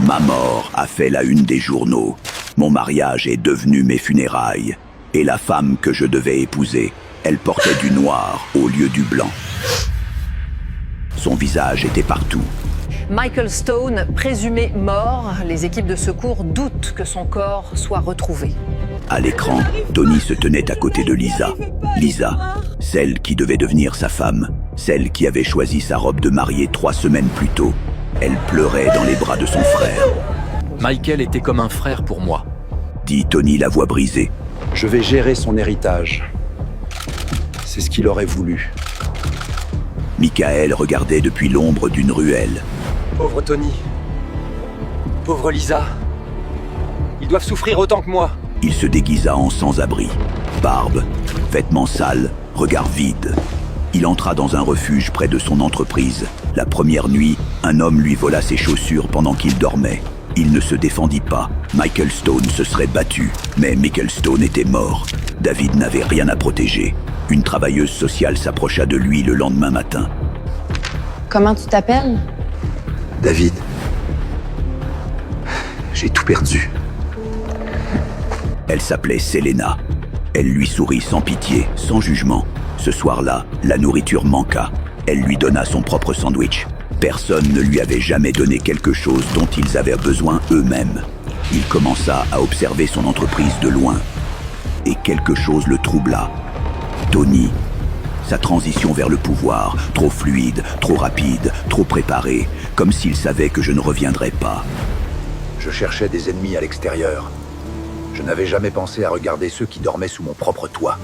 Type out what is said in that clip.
Ma mort a fait la une des journaux. Mon mariage est devenu mes funérailles. Et la femme que je devais épouser, elle portait du noir au lieu du blanc. Son visage était partout. Michael Stone, présumé mort, les équipes de secours doutent que son corps soit retrouvé. À l'écran, Tony se tenait à côté de Lisa. Lisa, celle qui devait devenir sa femme, celle qui avait choisi sa robe de mariée 3 semaines plus tôt. Elle pleurait dans les bras de son frère. Michael était comme un frère pour moi. Dit Tony, la voix brisée. Je vais gérer son héritage. C'est ce qu'il aurait voulu. Michael regardait depuis l'ombre d'une ruelle. Pauvre Tony. Pauvre Lisa. Ils doivent souffrir autant que moi. Il se déguisa en sans-abri. Barbe, vêtements sales, regard vide. Il entra dans un refuge près de son entreprise. La première nuit, un homme lui vola ses chaussures pendant qu'il dormait. Il ne se défendit pas. Michael Stone se serait battu, mais Michael Stone était mort. David n'avait rien à protéger. Une travailleuse sociale s'approcha de lui le lendemain matin. Comment tu t'appelles? David. J'ai tout perdu. Elle s'appelait Selena. Elle lui sourit sans pitié, sans jugement. Ce soir-là, la nourriture manqua. Elle lui donna son propre sandwich. Personne ne lui avait jamais donné quelque chose dont ils avaient besoin eux-mêmes. Il commença à observer son entreprise de loin. Et quelque chose le troubla. Tony, sa transition vers le pouvoir, trop fluide, trop rapide, trop préparée, comme s'il savait que je ne reviendrais pas. Je cherchais des ennemis à l'extérieur. Je n'avais jamais pensé à regarder ceux qui dormaient sous mon propre toit.